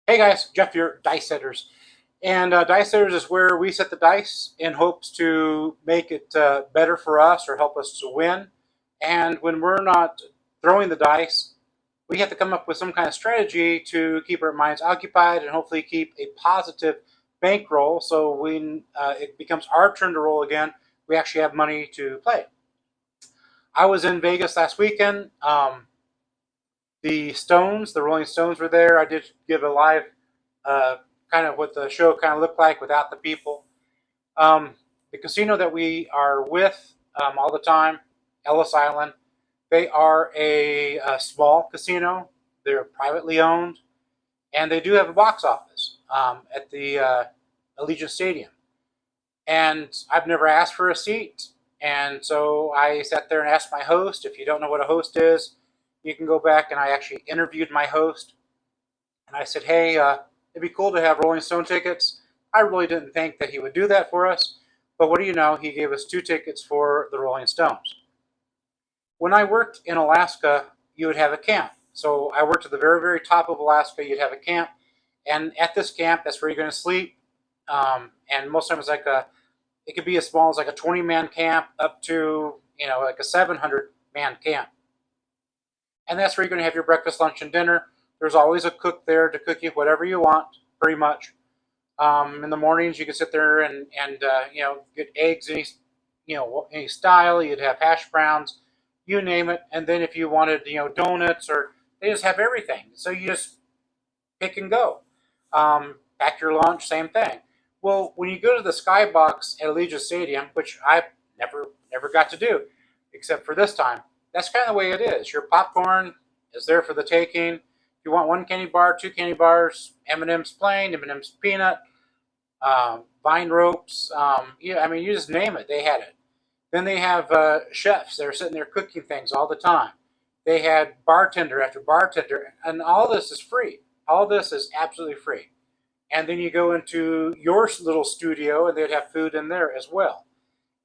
Hey guys, Jeff here, Dice Setters. And Dice Setters is where we set the dice in hopes to make it better for us or help us to win. And when we're not throwing the dice, we have to come up with some kind of strategy to keep our minds occupied and hopefully keep a positive bankroll. So when it becomes our turn to roll again, we actually have money to play. I was in Vegas last weekend. The Rolling Stones were there. I did give a live uh, kind of what the show kind of looked like without the people. Um, the casino that we are with all the time, Ellis Island, they are a small casino. They're privately owned, and they do have a box office at the Allegiant Stadium. And I've never asked for a seat, and so I sat there and asked my host. If you don't know what a host is, you can go back and I actually interviewed my host, and I said, "Hey, it'd be cool to have Rolling Stone tickets." I really didn't think that he would do that for us, but what do you know? He gave us 2 tickets for the Rolling Stones. When I worked in Alaska, you would have a camp. So I worked at the very, very top of Alaska. You'd have a camp, and at this camp, that's where you're going to sleep. And most times, it could be as small as like a 20-man camp up to like a 700-man camp, and that's where you're going to have your breakfast, lunch, and dinner. There's always a cook there to cook you whatever you want, pretty much. In the mornings, you could sit there and get eggs any style. You'd have hash browns, you name it. And then if you wanted donuts, or they just have everything. So you just pick and go. Pack your lunch, same thing. Well, when you go to the Skybox at Allegiant Stadium, which I never got to do, except for this time, that's kind of the way it is. Your popcorn is there for the taking. If you want one candy bar, 2 candy bars, M&M's plain, M&M's peanut, vine ropes. Yeah, I mean, you just name it, they had it. Then they have chefs that are sitting there cooking things all the time. They had bartender after bartender, and all this is free. All this is absolutely free. And then you go into your little studio, and they'd have food in there as well.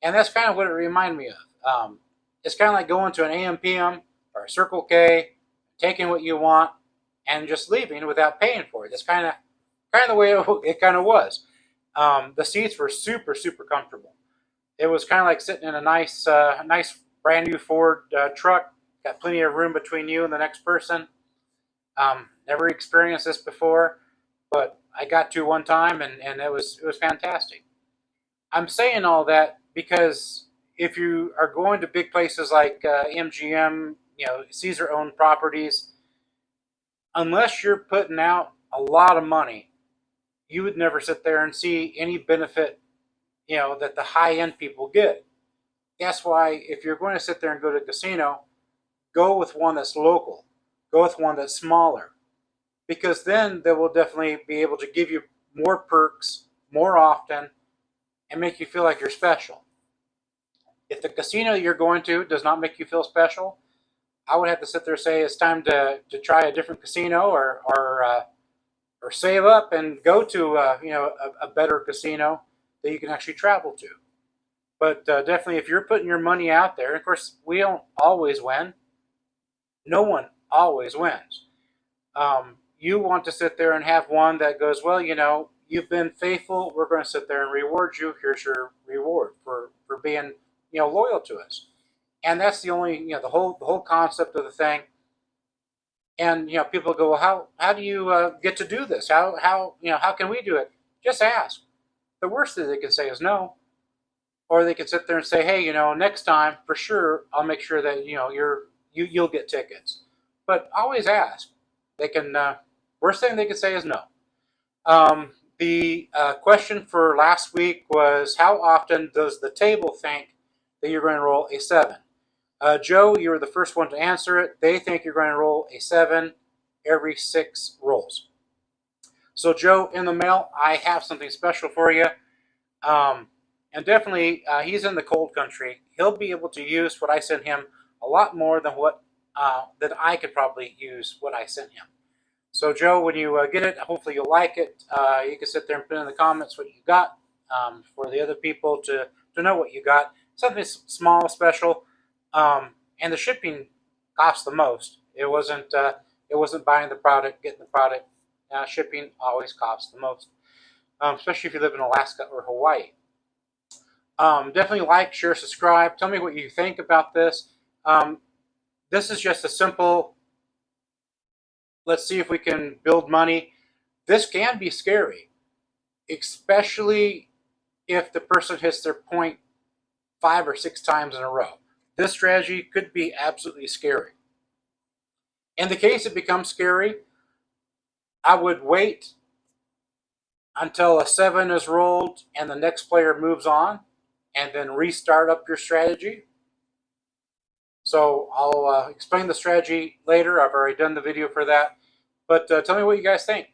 And that's kind of what it reminded me of. It's kind of like going to an AM/PM or a Circle K, taking what you want, and just leaving without paying for it. That's kind of the way it kind of was. The seats were super super comfortable. It was kind of like sitting in a nice brand new Ford truck. Got plenty of room between you and the next person. Never experienced this before, but I got to one time, and it was fantastic. I'm saying all that because if you are going to big places like MGM, Caesar owned properties, unless you're putting out a lot of money, you would never sit there and see any benefit, that the high end people get. That's why if you're going to sit there and go to a casino, go with one that's local, go with one that's smaller, because then they will definitely be able to give you more perks more often and make you feel like you're special. If the casino you're going to does not make you feel special, I would have to sit there and say it's time to try a different casino, or save up and go to a better casino that you can actually travel to. But definitely, if you're putting your money out there, and of course, we don't always win. No one always wins. You want to sit there and have one that goes, well, you've been faithful. We're going to sit there and reward you. Here's your reward for being loyal to us. And that's the only the whole concept of the thing. And people go, well, how do you get to do this? How can we do it? Just ask. The worst thing they can say is no, or they can sit there and say, hey, next time for sure I'll make sure that you'll get tickets. But always ask. They can. Worst thing they can say is no. The question for last week was, how often does the table think that you're going to roll a 7? Joe, you were the first one to answer it. They think you're going to roll a 7 every 6 rolls. So, Joe, in the mail, I have something special for you. And definitely, he's in the cold country. He'll be able to use what I sent him a lot more than what that I could probably use what I sent him. So, Joe, when you get it, hopefully you'll like it. You can sit there and put in the comments what you got, for the other people to know what you got. Something small, special, and the shipping cost the most. It wasn't buying the product, getting the product. shipping always costs the most, especially if you live in Alaska or Hawaii. Definitely like, share, subscribe. Tell me what you think about this. This is just a simple, let's see if we can build money. This can be scary, especially if the person hits their point 5 or 6 times in a row. This strategy could be absolutely scary. In the case it becomes scary, I would wait until a 7 is rolled and the next player moves on, and then restart up your strategy. So I'll explain the strategy later. I've already done the video for that. But tell me what you guys think.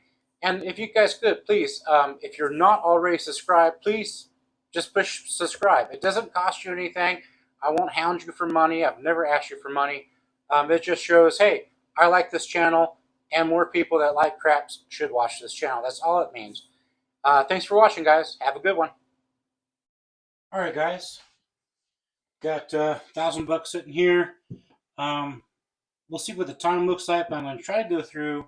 And if you guys could, please, if you're not already subscribed, please just push subscribe. It doesn't cost you anything. I won't hound you for money. I've never asked you for money. It just shows, hey, I like this channel, and more people that like craps should watch this channel. That's all it means. Thanks for watching, guys. Have a good one. All right, guys. Got $1,000 sitting here. We'll see what the time looks like. I'm going to try to go through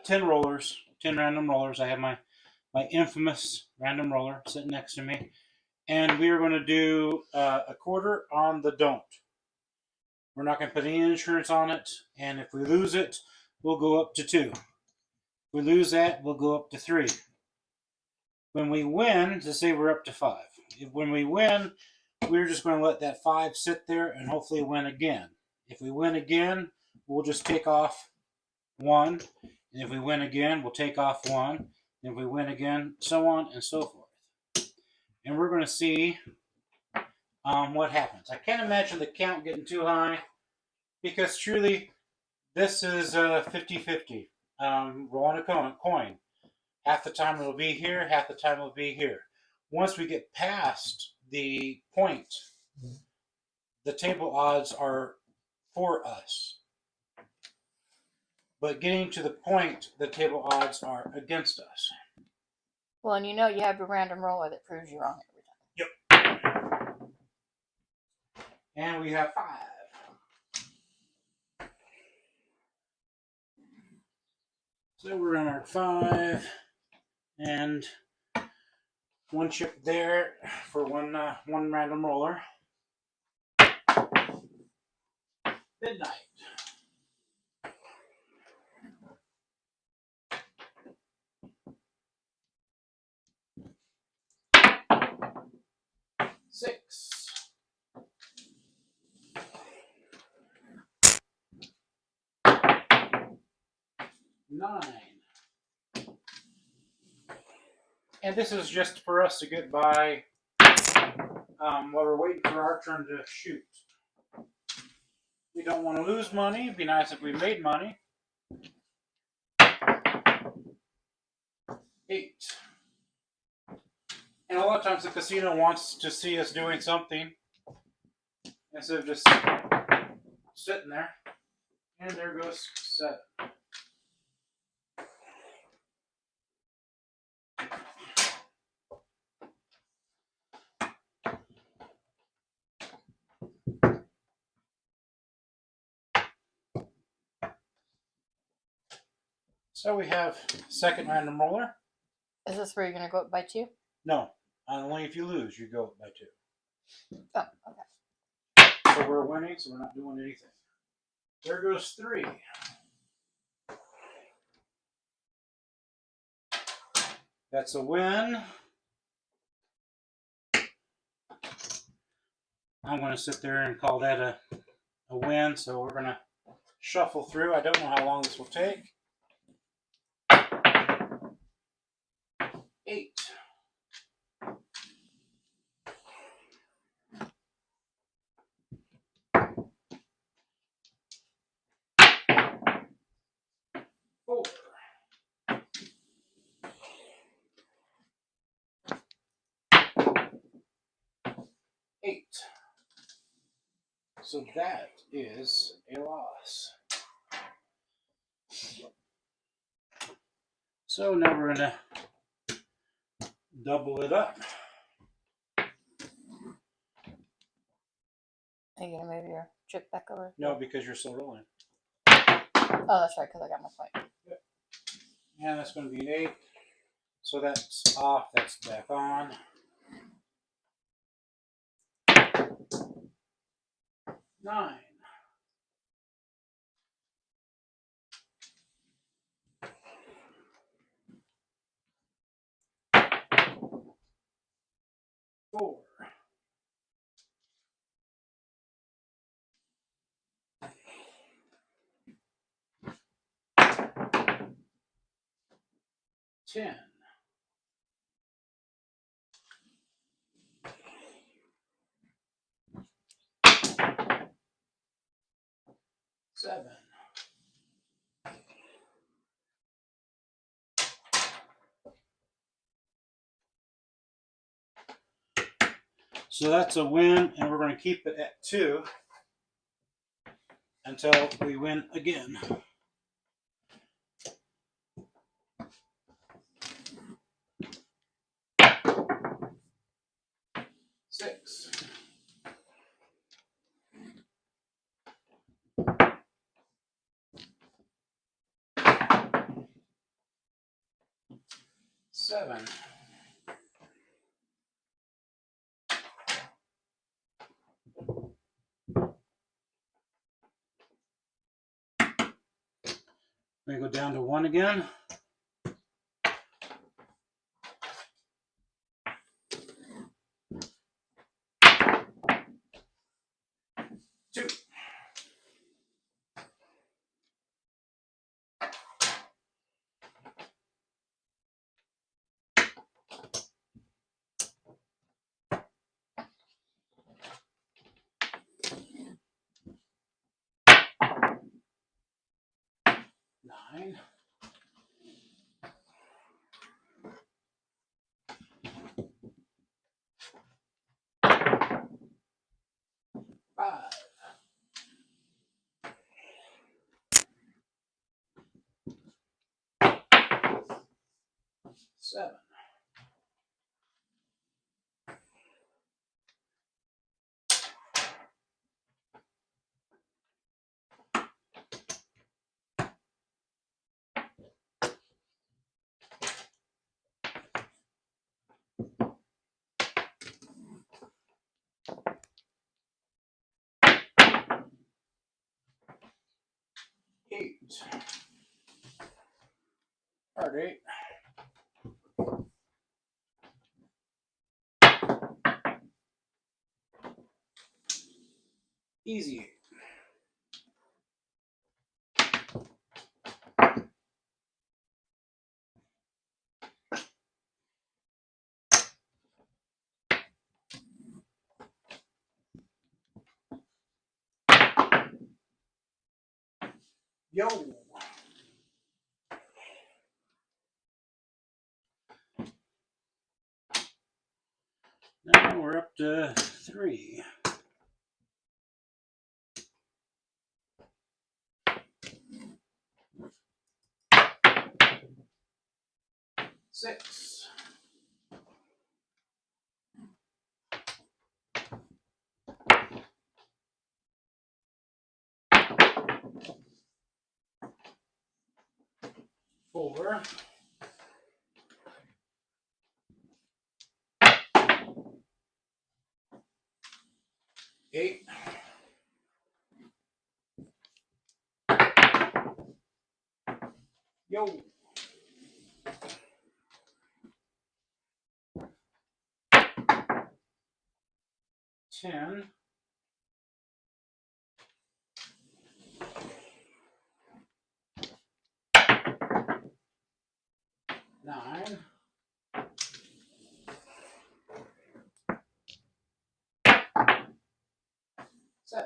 10 rollers, 10 random rollers. I have my infamous random roller sitting next to me. And we are going to do a quarter on the don't. We're not going to put any insurance on it. And if we lose it, we'll go up to 2. If we lose that, we'll go up to 3. When we win, to say we're up to 5. When we win, we're just going to let that 5 sit there and hopefully win again. If we win again, we'll just take off 1. And if we win again, we'll take off 1. And if we win again, so on and so forth. And we're going to see what happens. I can't imagine the count getting too high, because truly, this is 50-50. Rolling a coin. Half the time it'll be here, half the time it'll be here. Once we get past the point, the table odds are for us. But getting to the point, the table odds are against us. Well, and you know you have your random roller that proves you wrong every Yep. time. And we have 5. So we're on our 5. And 1 chip there for one random roller. Midnight. Six. 9. And this is just for us to get by while we're waiting for our turn to shoot. We don't want to lose money. It'd be nice if we made money. 8. And a lot of times the casino wants to see us doing something instead of just sitting there. And there goes 7. So we have second random roller. Is this where you're going to go up by 2? No, only if you lose, you go up by 2. Oh, okay. So we're winning, so we're not doing anything. There goes 3. That's a win. I'm going to sit there and call that a win, so we're going to shuffle through. I don't know how long this will take. 8. 4. 8. So that is a loss. So now we're going to double it up. Are you going to move your chip back over? No, because you're still rolling. Oh, that's right, because I got my point. Yep. and that's going to be an 8. So that's off, that's back on. 9. 4. 10. 7. So that's a win, and we're going to keep it at 2 until we win again. 6. 7. 'We go down to 1 again. 2. 9. 5. 7. 8. Hard 8. Easy 8. Yo. Now we're up to 3. 6. 4. 8. 10. 9. 7.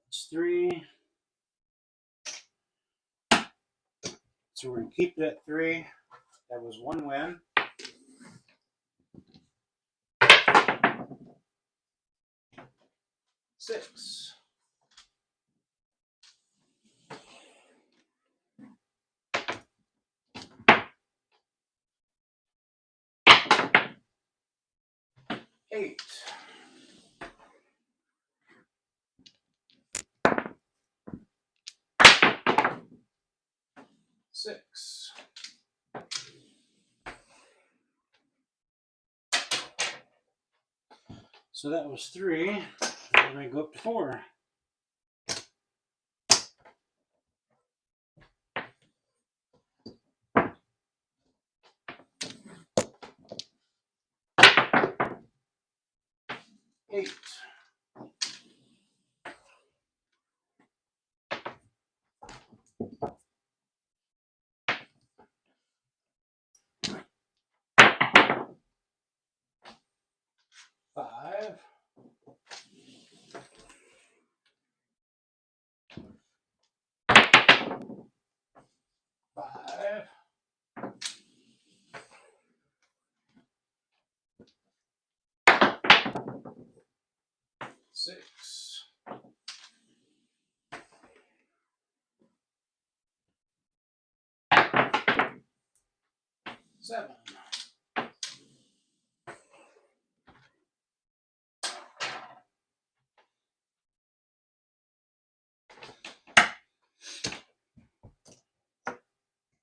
It's 3. So we're going to keep it at 3. That was 1 win. 6. 8. 6. So that was 3. And we're going to go up to 4. 8. 5. 5. 6. 7.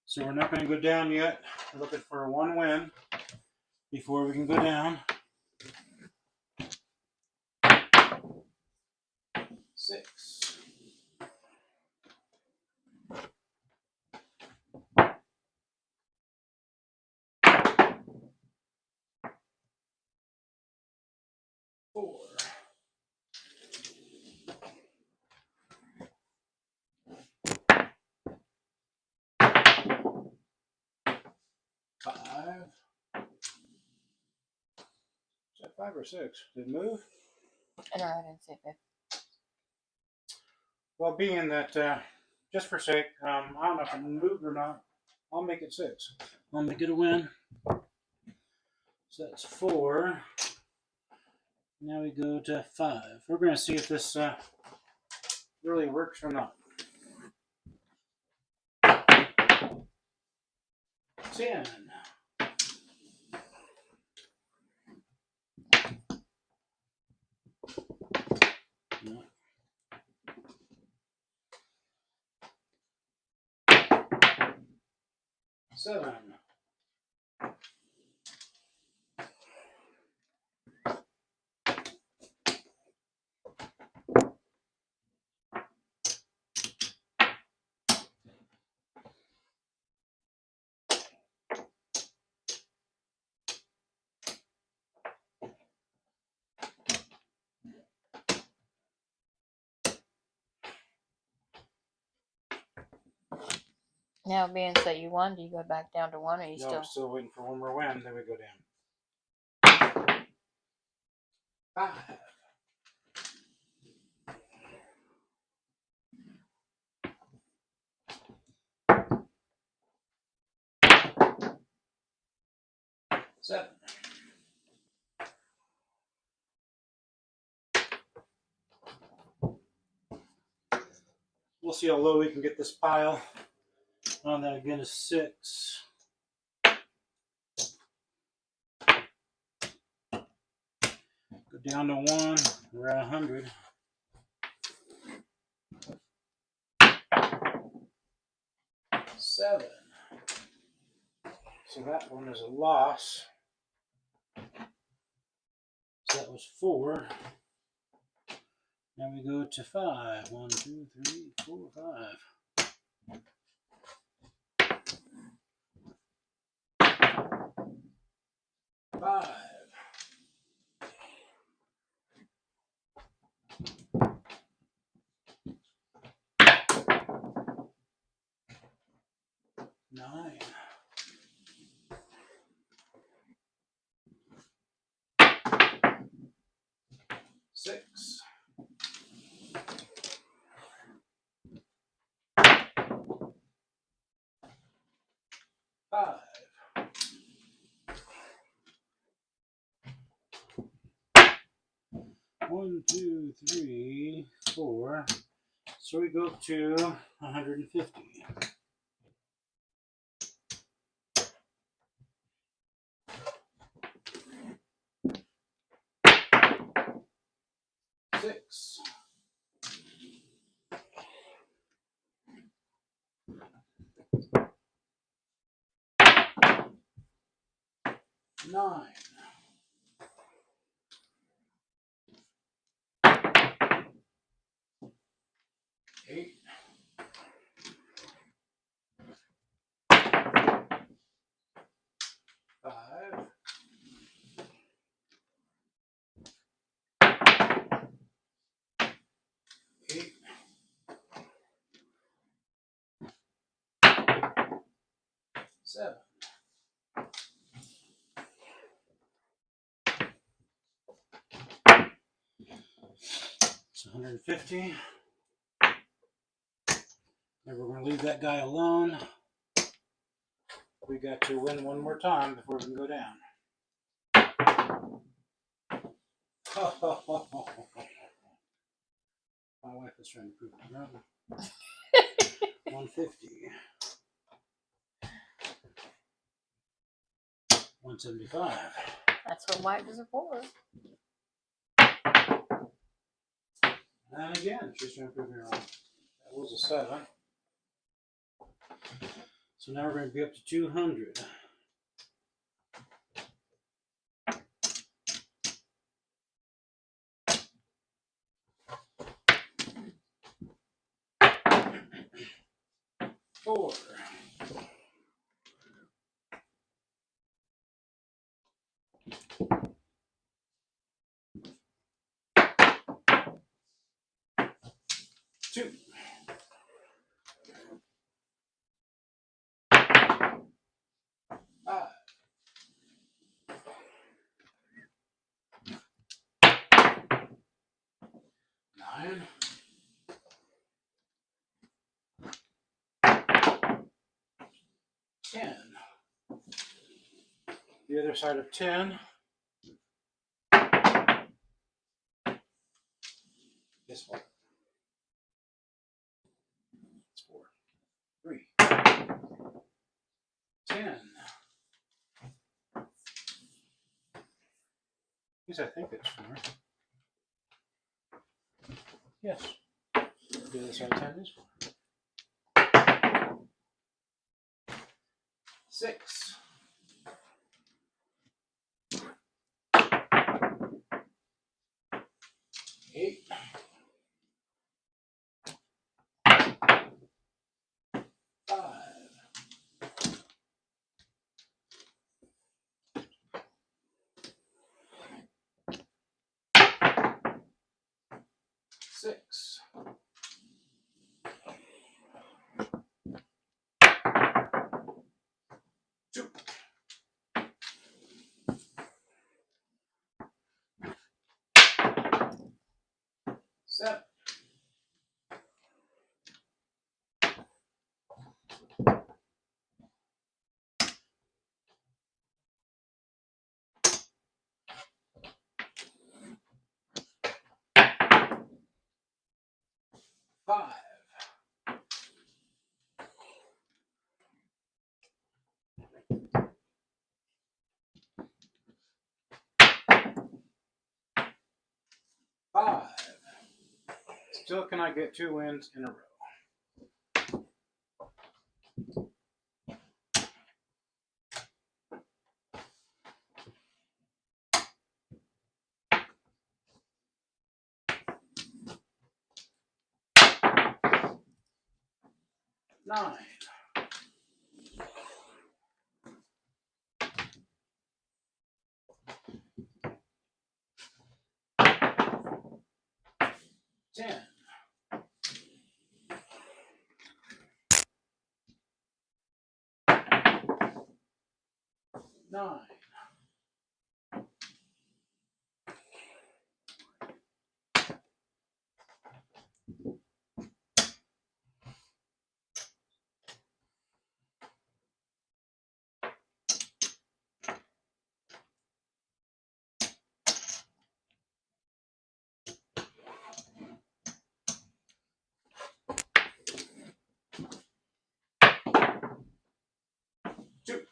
So we're not going to go down yet. We're looking for one win before we can go down. 6. 4. 5. Is that 5 or 6? Did it move? I don't know, I didn't see it. Well, being that, just for sake, I don't know if it moved or not. I'll make it 6. I'll make it a win. So that's 4. Now we go to 5. We're going to see if this really works or not. 10. No. 7. Now, being that you won, do you go back down to 1, or you No, still? I'm still waiting for one more win. Then we go down. 5. 7. We'll see how low we can get this pile. On that again is 6. Go down to 1. We're at 100. 7. So that one is a loss. So that was 4. Now we go to 5. 1, 2, 3, 4, 5. 5. 9. 6. 5. 1, 2, 3, 4. So we go up to 150. 6. 9. 8. 5. 8. 7. 150. And we're going to leave that guy alone. We got to win one more time before we can go down. My wife is trying to prove it wrong. 150. 175. That's what wipers are for. And again, she's trying to prove me wrong. That was a 7. So now we're going to be up to 200. Four. 2. 5. 9. 10. The other side of 10. This one. It's 4. 3. 10. Yes, I think it's 4. Yes. The other side of 10 is 4. 6. 8. 5. 6. 2. 7. 5. 5. Still cannot get 2 wins in a row. Nine. 10. 9. 2.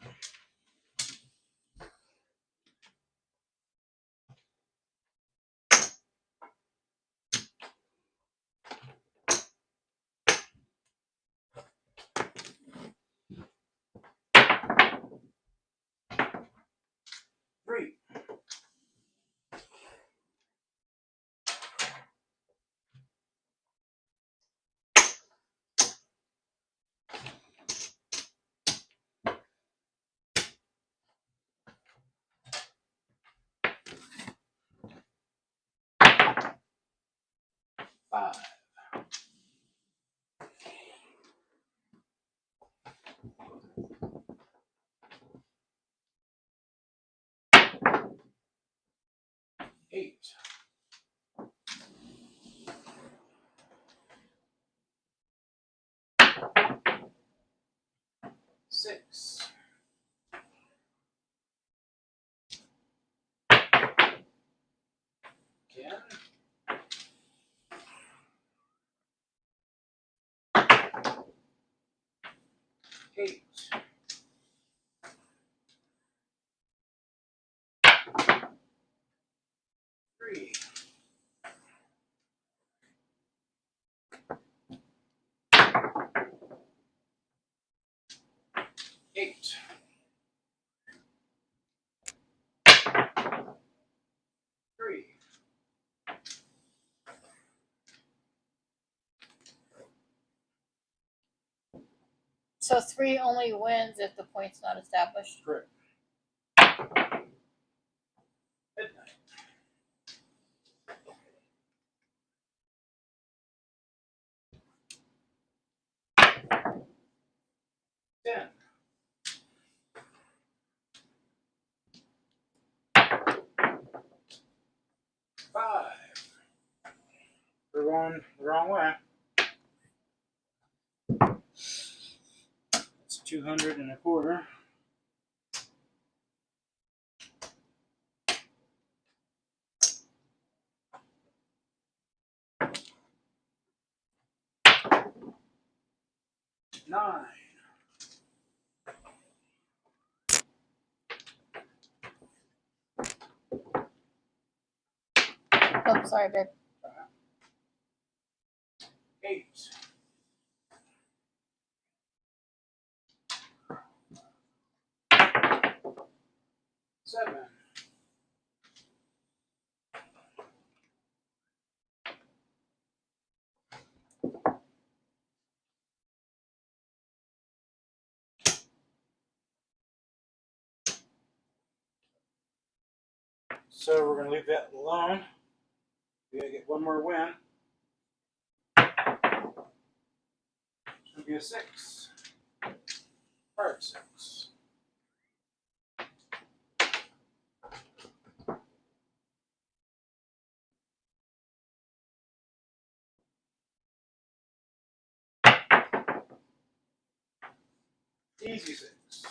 8. 6. 10. 8. 3. 8. 3. So 3 only wins if the point's not established. Correct. Midnight. 10. 5. We're going the wrong way. It's 200 and a quarter. 9. Oh, sorry, babe. 8. 7. 'So we're going to leave that alone. We got to get one more win. It's going to be a 6. Hard 6. 6.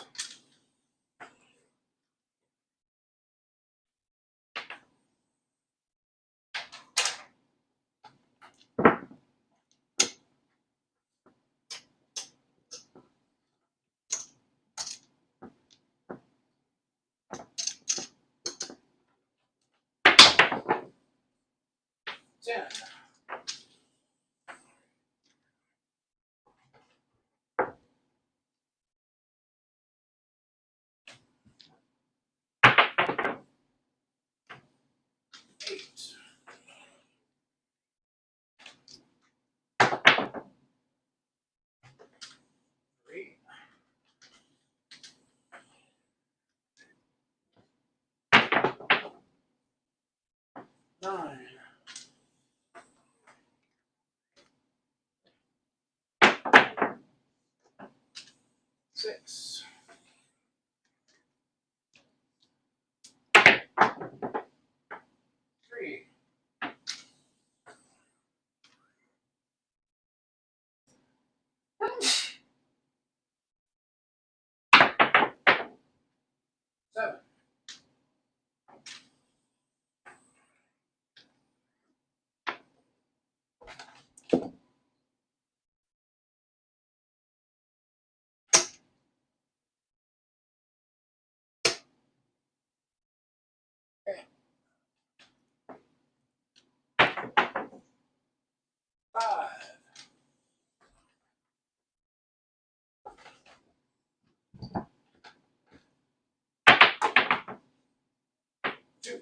10. 8. 3. 9. 6. 3. 7. 5. 2.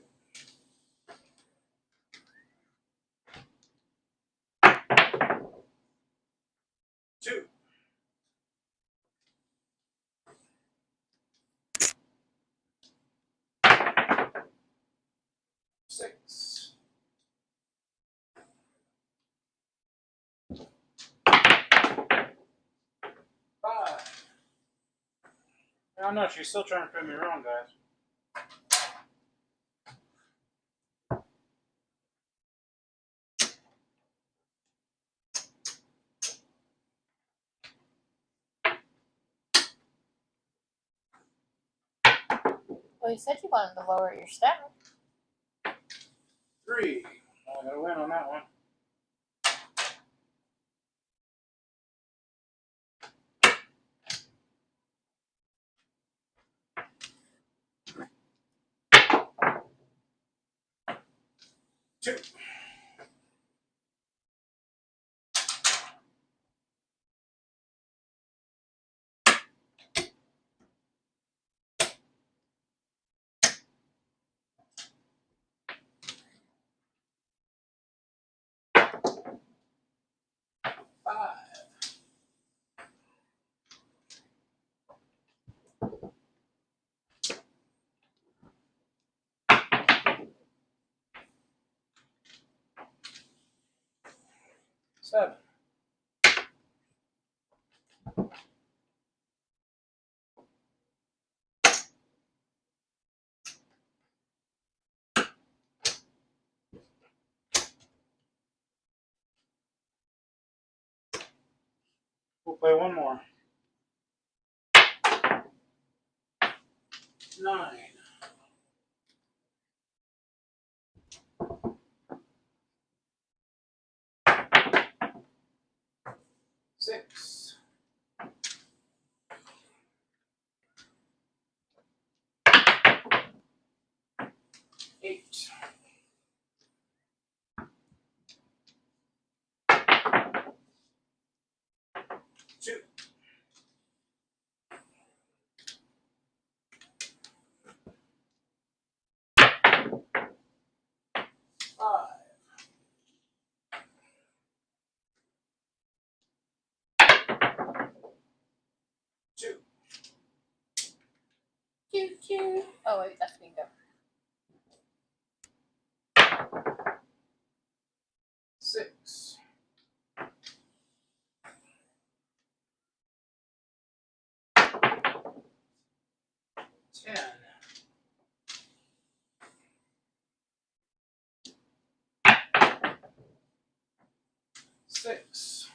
2. 6. 5. I don't know, she's still trying to prove me wrong, guys. Well, you said you wanted to lower your stack. 3. Oh, I got a win on that one. Two. Seven. We'll play one more. 9. 6. 8. 2. 5. 2. Choo choo. Oh wait, that's bingo. 6. 10. 6.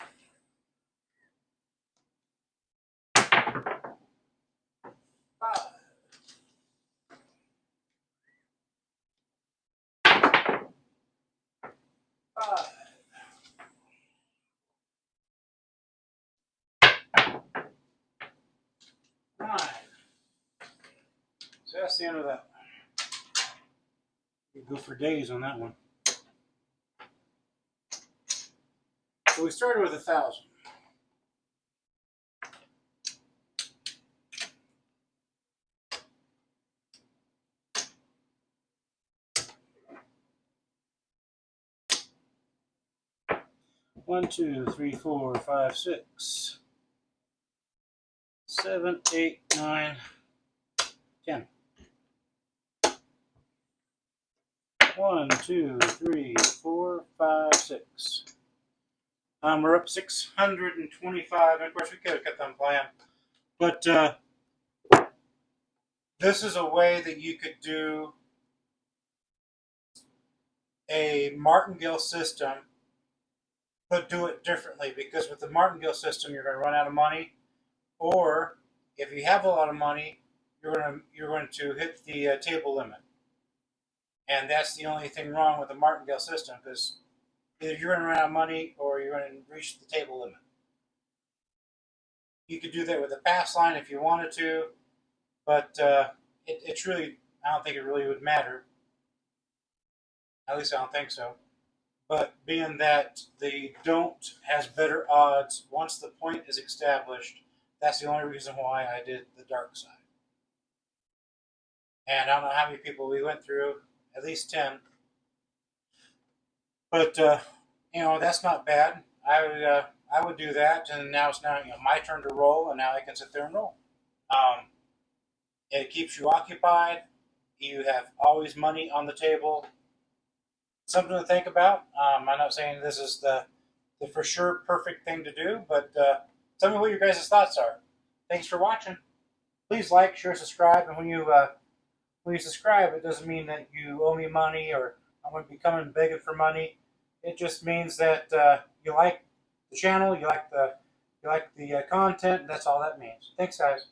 5. 5. 9. So that's the end of that. You go for days on that one. So we started with 1,000. One, 2, 3, 4, 5, 6, 7, 8, 9, 10. 1, 2, 3, 4, 5, 6. We're up 625. And of course, we could have kept on playing, but this is a way that you could do a martingale system, but do it differently. Because with the martingale system, you're going to run out of money, or if you have a lot of money, you're going to hit the table limit, and that's the only thing wrong with the martingale system, because either you're going to run out of money or you're going to reach the table limit. You could do that with a pass line if you wanted to, but it's really, I don't think it really would matter. At least I don't think so. But being that the don't has better odds once the point is established, that's the only reason why I did the dark side. And I don't know how many people we went through, at least 10. But that's not bad. I would do that, and now it's my turn to roll, and now I can sit there and roll. It keeps you occupied. You have always money on the table. Something to think about. I'm not saying this is the for sure perfect thing to do, but tell me what your guys' thoughts are. Thanks for watching. Please like, share, subscribe, and when you subscribe, it doesn't mean that you owe me money or I'm going to be coming begging for money. It just means that you like the channel, you like the content, and that's all that means. Thanks, guys.